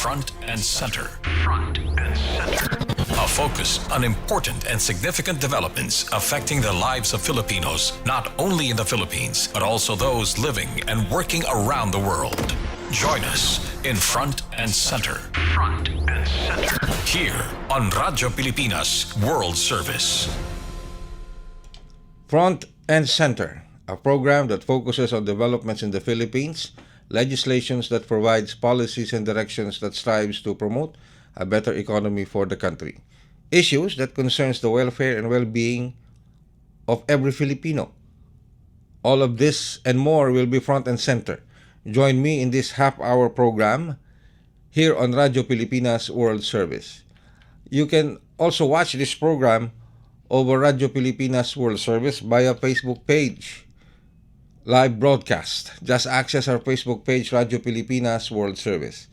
Front and Center. Front and Center. A focus on important and significant developments affecting the lives of Filipinos, not only in the Philippines, but also those living and working around the world. Join us in Front and Center. Front and Center. Here on Radyo Pilipinas World Service. Front and Center, a program that focuses on developments in the Philippines, legislations that provides policies and directions that strives to promote a better economy for the country, issues that concerns the welfare and well-being of every Filipino. All of this and more will be front and center. Join me in this half-hour program here on Radyo Pilipinas World Service. You can also watch this program over Radyo Pilipinas World Service via Facebook page. Live broadcast. Just access our Facebook page, Radyo Pilipinas World Service.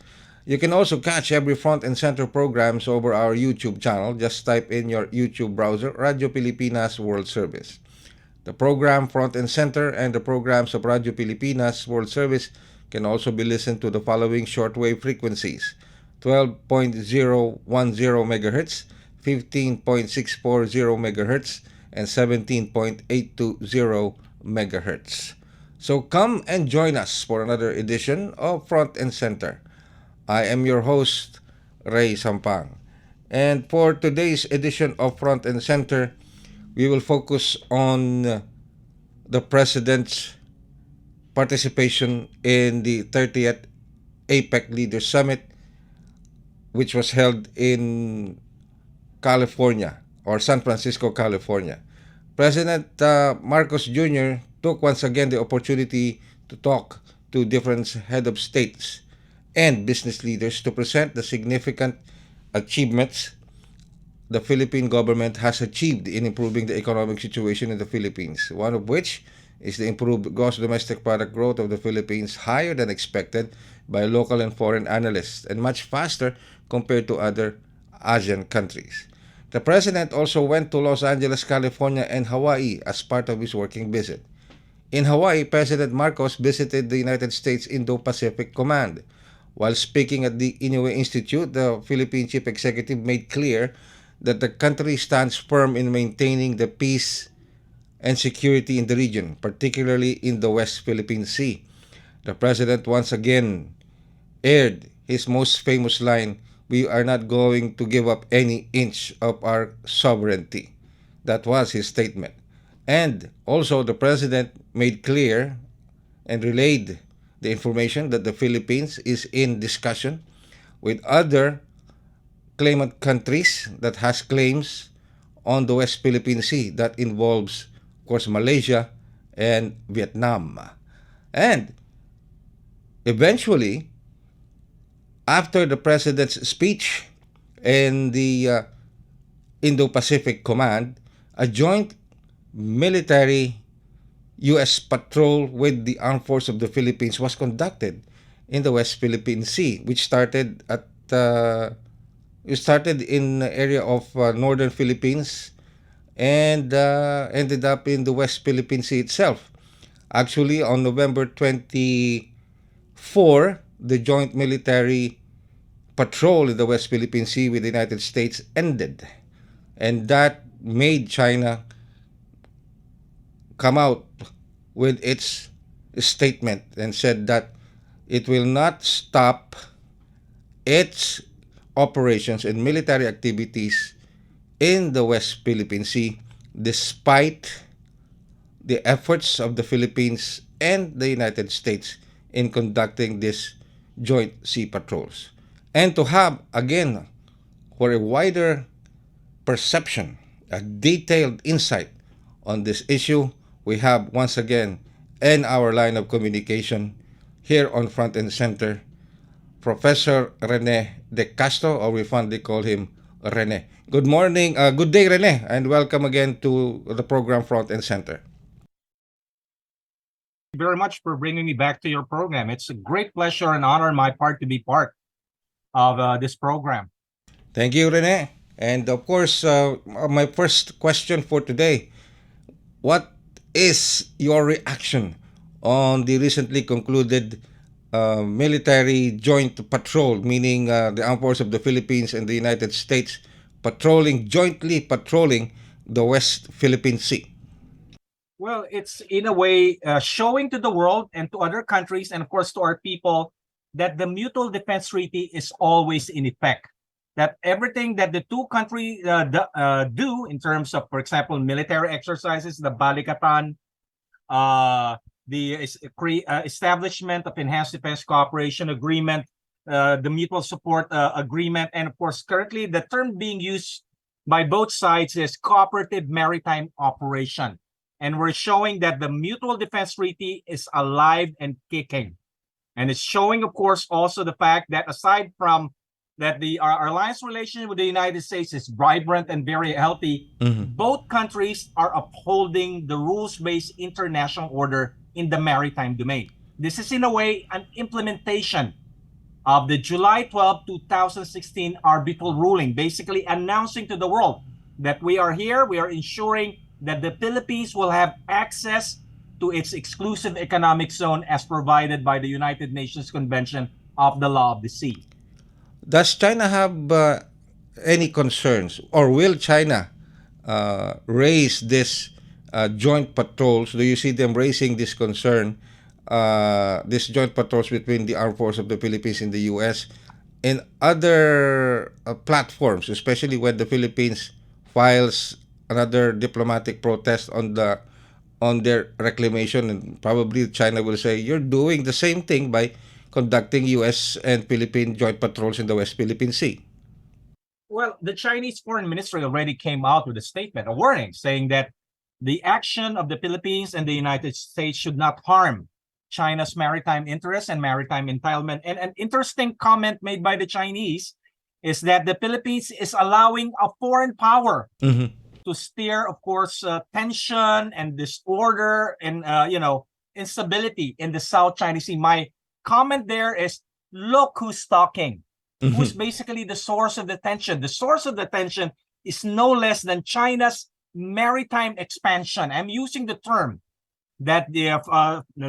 You can also catch every front and center programs over our YouTube channel. Just type in your YouTube browser, Radyo Pilipinas World Service. The program Front and Center and the programs of Radyo Pilipinas World Service can also be listened to the following shortwave frequencies: 12.010 MHz, 15.640 MHz, and 17.820 MHz. So come and join us for another edition of Front and Center. I am your host, Rey Sampang. And for today's edition of Front and Center, we will focus on the President's participation in the 30th APEC Leaders Summit, which was held in California, or San Francisco, California. President Marcos Jr. took once again the opportunity to talk to different head of states and business leaders to present the significant achievements the Philippine government has achieved in improving the economic situation in the Philippines, one of which is the improved gross domestic product growth of the Philippines, higher than expected by local and foreign analysts and much faster compared to other Asian countries. The President also went to Los Angeles, California and Hawaii as part of his working visit. In Hawaii, President Marcos visited the United States Indo-Pacific Command. While speaking at the Inoue Institute, the Philippine Chief Executive made clear that the country stands firm in maintaining the peace and security in the region, particularly in the West Philippine Sea. The President once again aired his most famous line, "We are not going to give up any inch of our sovereignty." That was his statement. And also the President made clear and relayed the information that the Philippines is in discussion with other claimant countries that has claims on the West Philippine Sea. That involves, of course, Malaysia and Vietnam. And eventually, after the President's speech in the Indo-Pacific Command, a joint military U.S. patrol with the Armed Force of the Philippines was conducted in the West Philippine Sea, which started in the area of northern Philippines and ended up in the West Philippine Sea itself. Actually, on November 24, the joint military patrol in the West Philippine Sea with the United States ended. And that made China come out with its statement and said that it will not stop its operations and military activities in the West Philippine Sea despite the efforts of the Philippines and the United States in conducting these joint sea patrols. And to have, again, for a wider perception, a detailed insight on this issue, we have once again in our line of communication here on Front and Center, Professor Rene De Castro, or we fondly call him Rene. Good morning, good day, Rene, and welcome again to the program Front and Center. Thank you very much for bringing me back to your program. It's a great pleasure and honor on my part to be part of this program. Thank you, Rene. And of course, my first question for today, what is your reaction on the recently concluded military joint patrol, meaning the armed forces of the Philippines and the United States jointly patrolling the West Philippine Sea. Well, it's in a way showing to the world and to other countries, and of course to our people, that the mutual defense treaty is always in effect. That everything that the two countries do in terms of, for example, military exercises, the Balikatan, uh, the establishment of enhanced defense cooperation agreement, the mutual support agreement, and of course, currently the term being used by both sides is cooperative maritime operation. And we're showing that the mutual defense treaty is alive and kicking. And it's showing, of course, also the fact that aside from that our alliance relationship with the United States is vibrant and very healthy, both countries are upholding the rules-based international order in the maritime domain. This is in a way an implementation of the July 12, 2016 arbitral ruling, basically announcing to the world that we are here, we are ensuring that the Philippines will have access to its exclusive economic zone as provided by the United Nations Convention of the Law of the Sea. Does China have any concerns, or will China raise this joint patrols? Do you see them raising this concern, this joint patrols between the armed forces of the Philippines and the U.S. and other platforms, especially when the Philippines files another diplomatic protest on their reclamation, and probably China will say you're doing the same thing by conducting U.S. and Philippine joint patrols in the West Philippine Sea. Well, the Chinese foreign ministry already came out with a statement, a warning, saying that the action of the Philippines and the United States should not harm China's maritime interests and maritime entitlement. And an interesting comment made by the Chinese is that the Philippines is allowing a foreign power to steer, of course, tension and disorder and, instability in the South China Sea. My comment there is, look who's talking. Who's basically the source of the tension. The source of the tension is no less than China's maritime expansion. I'm using the term that the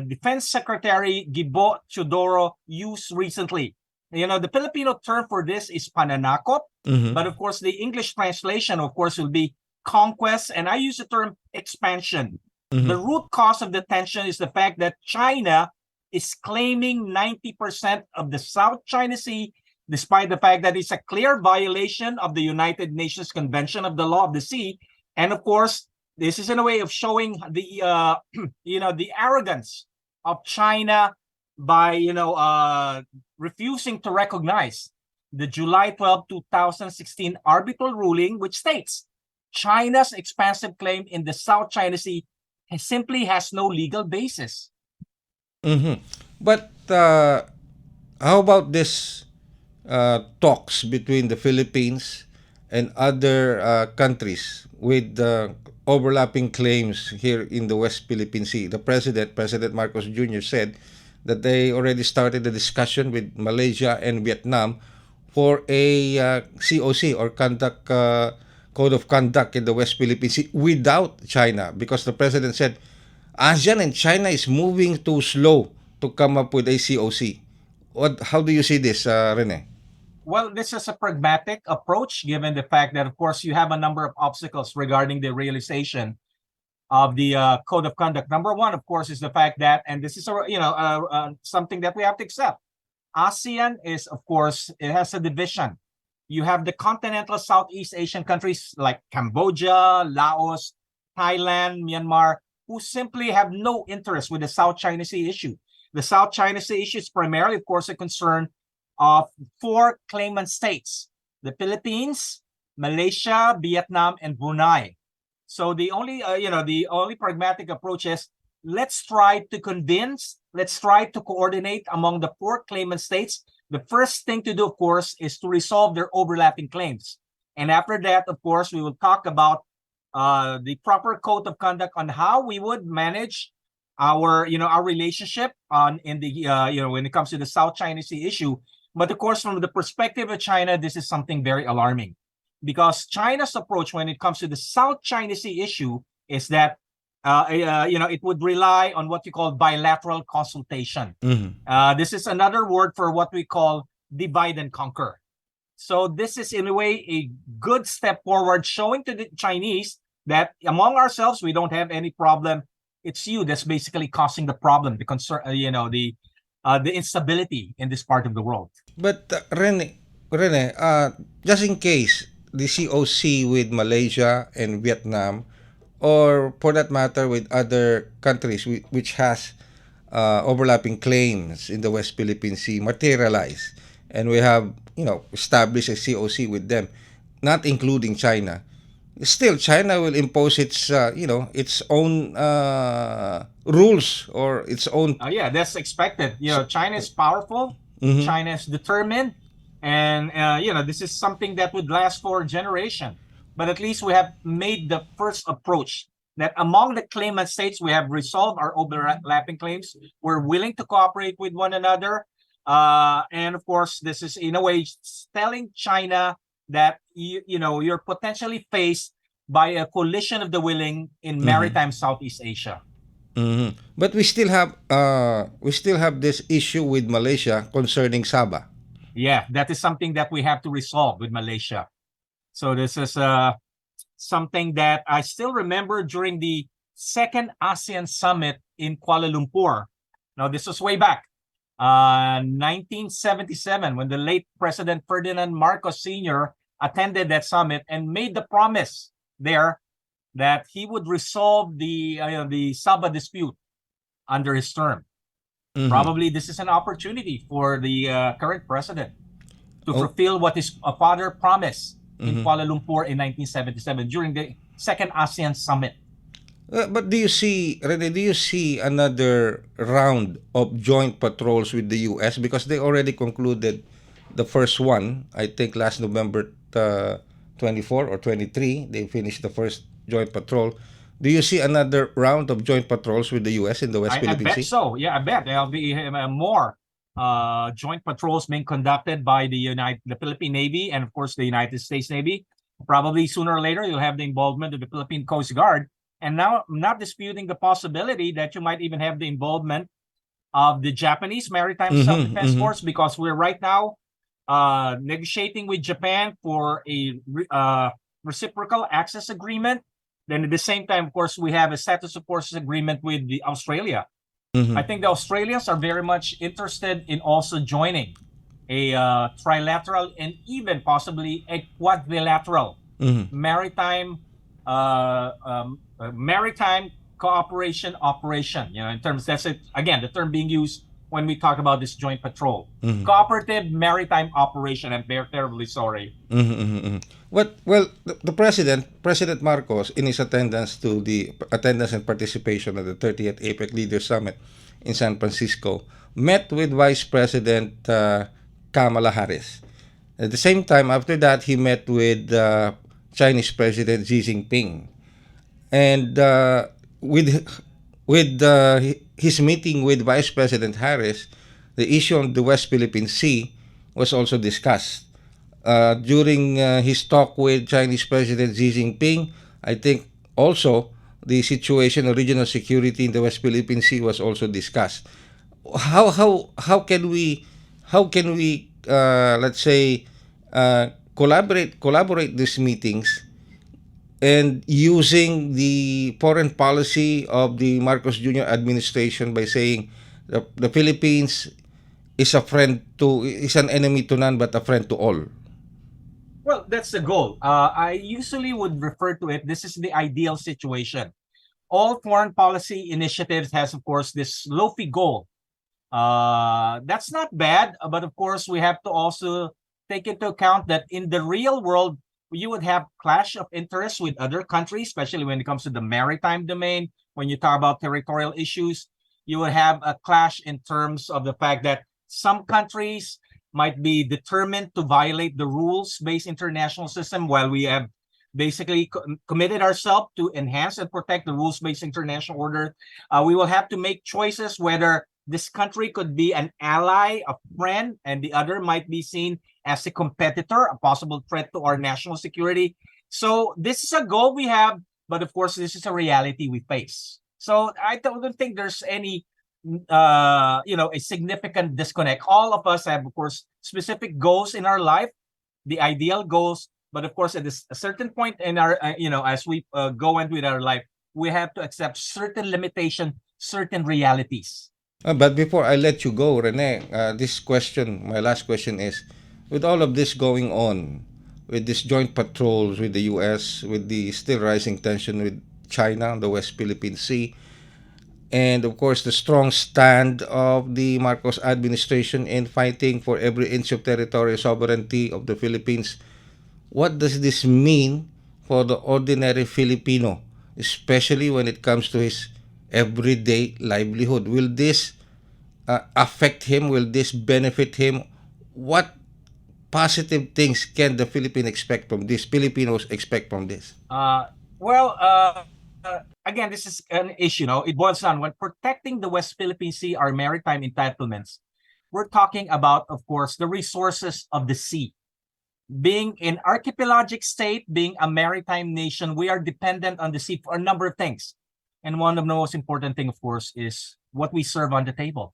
Defense Secretary Gibo Chodoro used recently. The Filipino term for this is pananakop, but of course the English translation, of course, will be conquest, and I use the term expansion. The root cause of the tension is the fact that China is claiming 90% of the South China Sea, despite the fact that it's a clear violation of the United Nations Convention of the Law of the Sea. And of course, this is in a way of showing the the arrogance of China by refusing to recognize the July 12, 2016 arbitral ruling, which states China's expansive claim in the South China Sea simply has no legal basis. But how about this talks between the Philippines and other countries with overlapping claims here in the West Philippine Sea? The President Marcos Jr. said that they already started the discussion with Malaysia and Vietnam for a COC, or code of conduct in the West Philippine Sea without China, because the president said ASEAN and China is moving too slow to come up with a COC. How do you see this, Rene? Well, this is a pragmatic approach, given the fact that, of course, you have a number of obstacles regarding the realization of the code of conduct. Number one, of course, is the fact that, and this is something that we have to accept. ASEAN is, of course, it has a division. You have the continental Southeast Asian countries like Cambodia, Laos, Thailand, Myanmar, who simply have no interest with the South China Sea issue. The South China Sea issue is primarily, of course, a concern of four claimant states: the Philippines, Malaysia, Vietnam, and Brunei. So the only pragmatic approach is, let's try to convince, let's try to coordinate among the four claimant states. The first thing to do, of course, is to resolve their overlapping claims. And after that, of course, we will talk about the proper code of conduct on how we would manage our relationship when it comes to the South China Sea issue. But of course, from the perspective of China, this is something very alarming, because China's approach when it comes to the South China Sea issue is that it would rely on what you call bilateral consultation. Mhm. This is another word for what we call divide and conquer. So this is in a way a good step forward, showing to the Chinese that among ourselves we don't have any problem. It's you that's basically causing the problem, the concern, the instability in this part of the world. But Rene, just in case the COC with Malaysia and Vietnam, or for that matter with other countries which has overlapping claims in the West Philippine Sea materialize, and we have established a COC with them, not including China. Still, China will impose its own rules or its own. Yeah, that's expected. China is powerful. Mhm. China is determined, and this is something that would last for a generation. But at least we have made the first approach that among the claimant states we have resolved our overlapping claims. We're willing to cooperate with one another, and of course, this is in a way telling China that you're potentially faced by a coalition of the willing in maritime Southeast Asia. But we still have this issue with Malaysia concerning Sabah. Yeah, that is something that we have to resolve with Malaysia. So this is something that I still remember during the second ASEAN summit in Kuala Lumpur. Now, this was way back, 1977, when the late President Ferdinand Marcos Sr. attended that summit and made the promise there that he would resolve the Sabah dispute under his term. Probably this is an opportunity for the current president to fulfill what his father promised in Kuala Lumpur in 1977 during the second ASEAN summit. But do you see, Rene, do you see another round of joint patrols with the U.S.? Because they already concluded the first one, I think last November 24 or 23, they finished the first joint patrol. Do you see another round of joint patrols with the U.S. in the West I Philippine bet Sea? so. Yeah, I bet there'll be more joint patrols being conducted by the Philippine Navy and of course the United States Navy. Probably sooner or later you'll have the involvement of the Philippine Coast Guard. And now I'm not disputing the possibility that you might even have the involvement of the Japanese Maritime Self-Defense Force, because we're right now negotiating with Japan for a reciprocal access agreement. Then at the same time, of course, we have a status of forces agreement with the Australia. I think the Australians are very much interested in also joining a trilateral and even possibly a quadrilateral maritime maritime cooperation operation. In terms, that's it again, the term being used when we talk about this joint patrol. Cooperative maritime operation. I'm very terribly sorry. Well, the President Marcos, in his attendance and participation at the 30th APEC Leaders Summit in San Francisco, met with Vice President Kamala Harris. At the same time, after that, he met with Chinese President Xi Jinping, and with his meeting with Vice President Harris, the issue on the West Philippine Sea was also discussed. During his talk with Chinese President Xi Jinping, I think also the situation of regional security in the West Philippine Sea was also discussed. How can we let's say collaborate these meetings and using the foreign policy of the Marcos Jr. administration by saying the Philippines is an enemy to none but a friend to all. Well, that's the goal. I usually would refer to it, this is the ideal situation. All foreign policy initiatives has, of course, this lofty goal. That's not bad, but of course, we have to also take into account that in the real world, you would have clash of interests with other countries, especially when it comes to the maritime domain. When you talk about territorial issues, you would have a clash in terms of the fact that some countries might be determined to violate the rules-based international system, while we have basically committed ourselves to enhance and protect the rules-based international order. We will have to make choices whether this country could be an ally, a friend, and the other might be seen as a competitor, a possible threat to our national security. So this is a goal we have, but of course, this is a reality we face. So I don't think there's any, a significant disconnect. All of us have, of course, specific goals in our life, the ideal goals. But of course, at a certain point in our, as we go into with our life, we have to accept certain limitation, certain realities. But before I let you go, Rene, my last question is, with all of this going on, with these joint patrols with the U.S., with the still rising tension with China, the West Philippine Sea, and of course the strong stand of the Marcos administration in fighting for every inch of territorial sovereignty of the Philippines, what does this mean for the ordinary Filipino, especially when it comes to his everyday livelihood? Will this affect him? Will this benefit him? What positive things can the Filipinos expect from this? Well, again, this is an issue. It boils down when protecting the West Philippine Sea, our maritime entitlements. We're talking about, of course, the resources of the sea. Being an archipelagic state, being a maritime nation, we are dependent on the sea for a number of things. And one of the most important thing, of course, is what we serve on the table.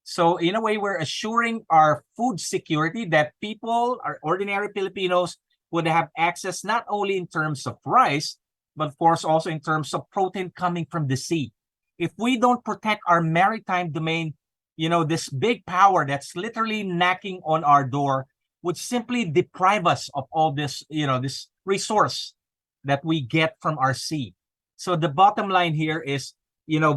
So in a way, we're assuring our food security, that people, our ordinary Filipinos, would have access not only in terms of rice, but of course also in terms of protein coming from the sea. If we don't protect our maritime domain, this big power that's literally knocking on our door would simply deprive us of all this, this resource that we get from our sea. So the bottom line here is,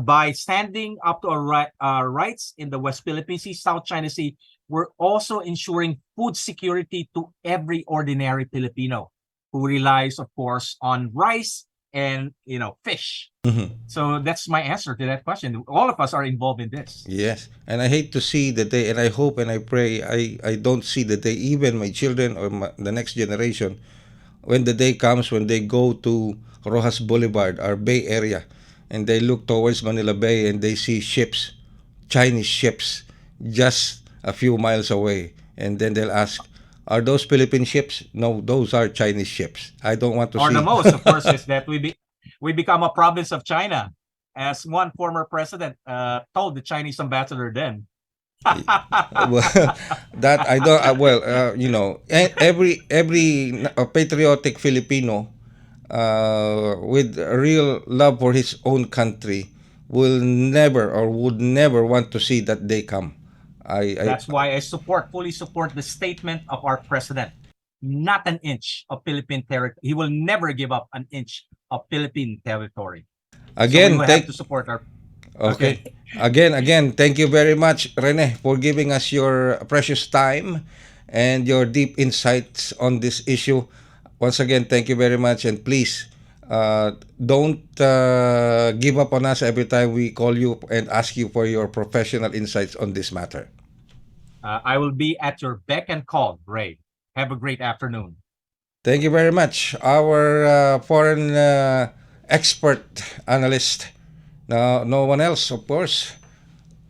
by standing up to our rights in the West Philippine Sea, South China Sea, we're also ensuring food security to every ordinary Filipino who relies, of course, on rice and, fish. Mm-hmm. So that's my answer to that question. All of us are involved in this. Yes, and I hate to see the day, and I hope and I pray I don't see the day, even my children or the next generation, when the day comes when they go to Rojas Boulevard, our Bay Area, and they look towards Manila Bay and they see ships, Chinese ships, just a few miles away. And then they'll ask, are those Philippine ships? No, those are Chinese ships. I don't want to see. Or the most, of course, is that we become a province of China, as one former president told the Chinese ambassador then. Well, that I don't. Every patriotic Filipino with a real love for his own country will never or would never want to see that day come. That's why I fully support the statement of our president. Not an inch of Philippine territory. He will never give up an inch of Philippine territory. Again, so we have to support our. Okay. Again, thank you very much, Rene, for giving us your precious time and your deep insights on this issue. Once again, thank you very much, and please don't give up on us every time we call you and ask you for your professional insights on this matter. I will be at your beck and call, Ray. Have a great afternoon. Thank you very much. Our foreign expert analyst, no one else, of course,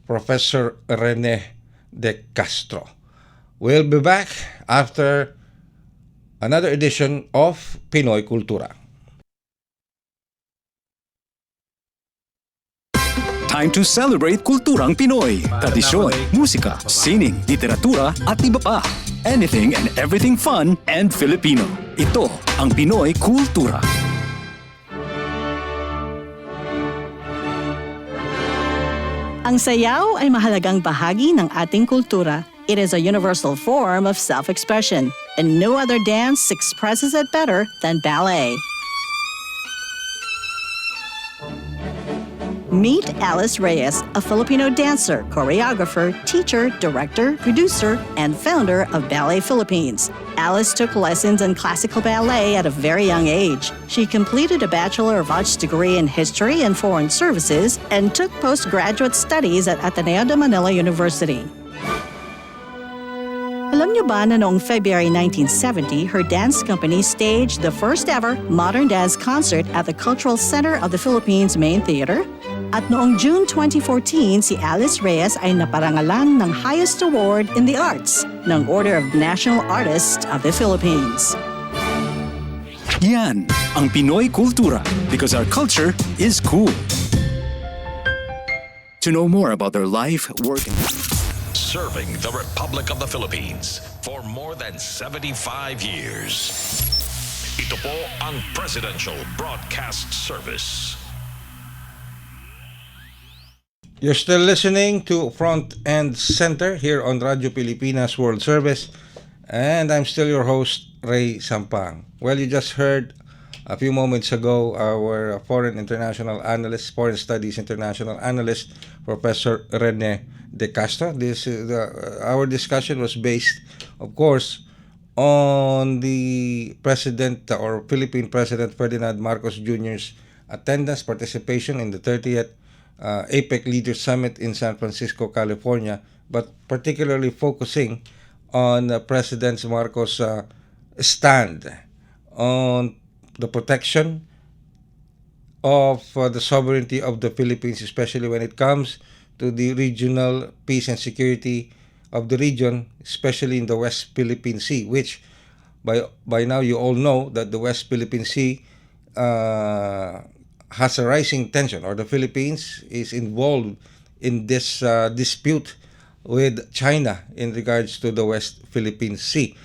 Professor Rene De Castro. We'll be back after another edition of Pinoy Kultura. Time to celebrate kulturang Pinoy. Tradisyon, musika, sining, literatura at iba pa. Anything and everything fun and Filipino. Ito ang Pinoy Kultura. Ang sayaw ay mahalagang bahagi ng ating kultura. It is a universal form of self-expression, and no other dance expresses it better than ballet. Meet Alice Reyes, a Filipino dancer, choreographer, teacher, director, producer, and founder of Ballet Philippines. Alice took lessons in classical ballet at a very young age. She completed a Bachelor of Arts degree in History and Foreign Services and took postgraduate studies at Ateneo de Manila University. Alam niyo ba na noong February 1970, her dance company staged the first ever modern dance concert at the Cultural Center of the Philippines Main Theater? At noong June 2014, si Alice Reyes ay naparangalan ng highest award in the arts ng Order of National Artist of the Philippines. Yan ang Pinoy Kultura, because our culture is cool. To know more about their life, work, and Serving the Republic of the Philippines for more than 75 years. Ito po ang Presidential Broadcast Service. You're still listening to Front and Center here on Radyo Pilipinas World Service, and I'm still your host, Rey Sampang. Well, you just heard a few moments ago our foreign international analyst, foreign studies international analyst, Professor Rene De Castro. Our discussion was based, of course, on the President or Philippine President Ferdinand Marcos Jr.'s attendance, participation in the 30th APEC Leaders Summit in San Francisco, California, but particularly focusing on President Marcos' stand on the protection of the sovereignty of the Philippines, especially when it comes to the regional peace and security of the region, especially in the West Philippine Sea, which by now you all know that the West Philippine Sea has a rising tension, or the Philippines is involved in this dispute with China in regards to the West Philippine Sea.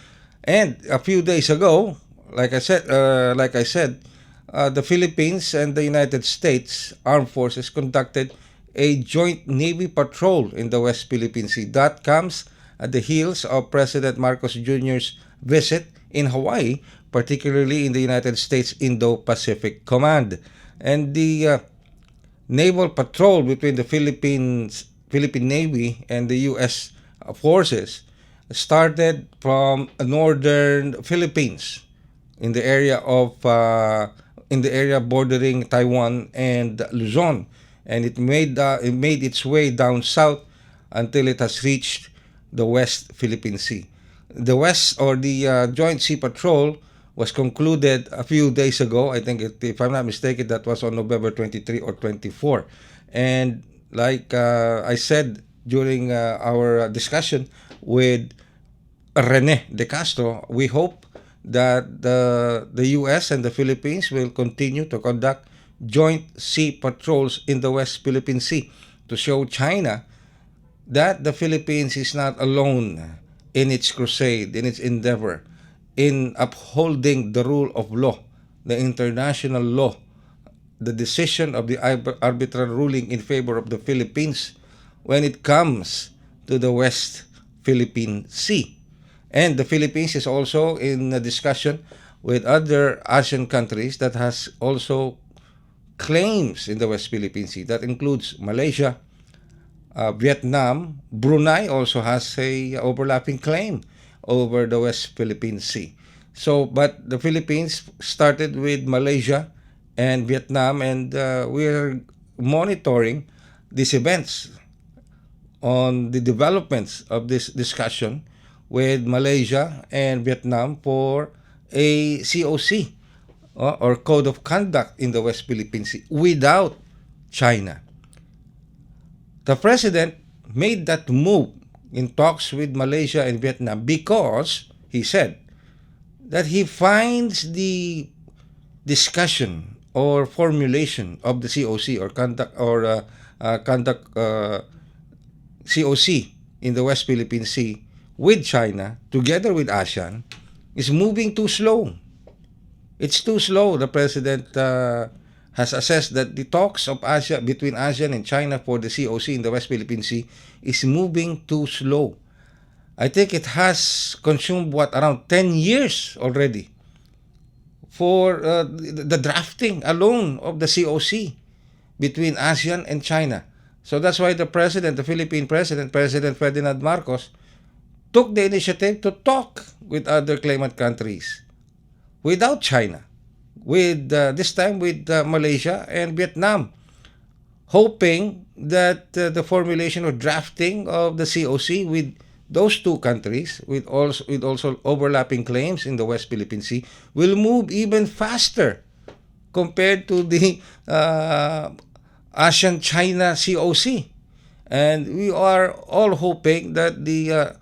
And a few days ago, like I said, the Philippines and the United States Armed Forces conducted a joint Navy patrol in the West Philippine Sea. That comes at the heels of President Marcos Jr.'s visit in Hawaii, particularly in the United States Indo-Pacific Command. And the naval patrol between the Philippine Navy and the U.S. forces started from northern Philippines in the area bordering Taiwan and Luzon, and it made its way down south until it has reached the West Philippine Sea. The Joint Sea Patrol was concluded a few days ago. I think, if I'm not mistaken, that was on November 23 or 24. And like I said during our discussion with Rene De Castro, we hope that the U.S. and the Philippines will continue to conduct joint sea patrols in the West Philippine Sea to show China that the Philippines is not alone in its crusade, in its endeavor, in upholding the rule of law, the international law, the decision of the arbitral ruling in favor of the Philippines when it comes to the West Philippine Sea. And the Philippines is also in a discussion with other Asian countries that has also claims in the West Philippine Sea. That includes Malaysia, Vietnam. Brunei also has a overlapping claim over the West Philippine Sea. So, but the Philippines started with Malaysia and Vietnam, and we're monitoring these events on the developments of this discussion with Malaysia and Vietnam for a COC or Code of Conduct in the West Philippine Sea without China. The President made that move in talks with Malaysia and Vietnam because he said that he finds the discussion or formulation of the COC or conduct COC in the West Philippine Sea with China together with ASEAN is moving too slow. It's too slow. The President has assessed that the talks of between ASEAN and China for the COC in the West Philippine Sea is moving too slow. I think it has consumed around 10 years already for the drafting alone of the COC between ASEAN and China. So that's why the Philippine President Ferdinand Marcos, took the initiative to talk with other claimant countries without China, with this time with Malaysia and Vietnam, hoping that the formulation or drafting of the COC with those two countries, with also overlapping claims in the West Philippine Sea, will move even faster compared to the ASEAN-China COC. And we are all hoping that the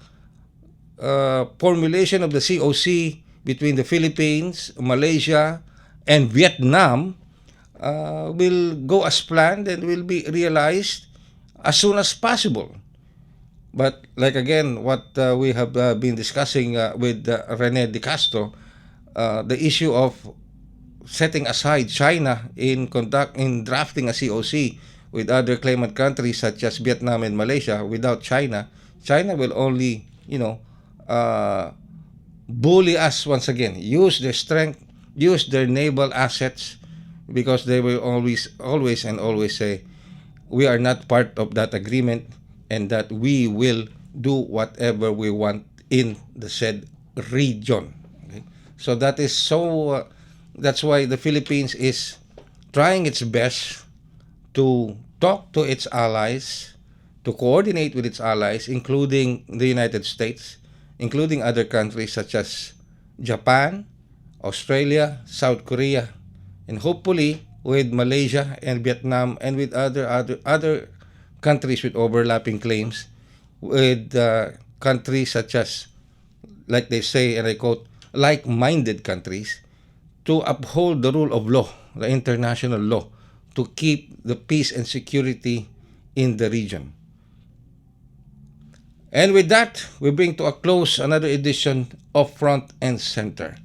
formulation of the COC between the Philippines, Malaysia, and Vietnam will go as planned and will be realized as soon as possible. But like again, what we have been discussing with Rene De Castro, the issue of setting aside China in drafting a COC with other claimant countries such as Vietnam and Malaysia. Without China, China will only bully us once again, use their strength, use their naval assets, because they will always say we are not part of that agreement and that we will do whatever we want in the said region. Okay? So that's why the Philippines is trying its best to talk to its allies, to coordinate with its allies, including the United States, including other countries such as Japan, Australia, South Korea, and hopefully with Malaysia and Vietnam and with other countries with overlapping claims, with countries such as, like they say, and I quote, like-minded countries, to uphold the rule of law, the international law, to keep the peace and security in the region. And with that, we bring to a close another edition of Front and Center.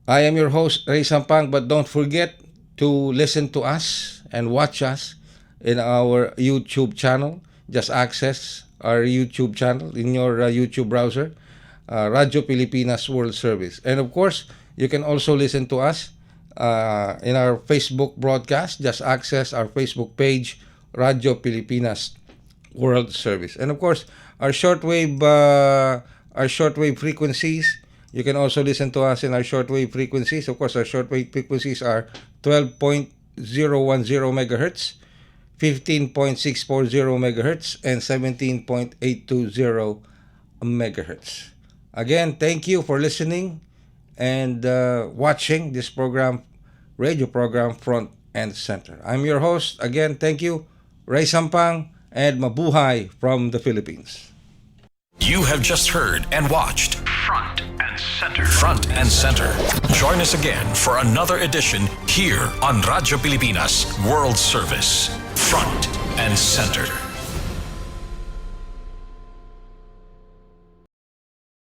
I am your host, Rey Sampang, but don't forget to listen to us and watch us in our YouTube channel. Just access our YouTube channel in your YouTube browser, Radyo Pilipinas World Service. And of course, you can also listen to us in our Facebook broadcast. Just access our Facebook page, Radyo Pilipinas World Service. And of course, our shortwave frequencies. You can also listen to us in our shortwave frequencies. Of course, our shortwave frequencies are 12.010 megahertz, 15.640 megahertz, and 17.820 megahertz. Again, thank you for listening and watching this radio program, Front and Center. I'm your host. Again, thank you, Rey Sampang, and mabuhay from the Philippines. You have just heard and watched Front and Center. Front and Center. Join us again for another edition here on Radyo Pilipinas World Service. Front and Center.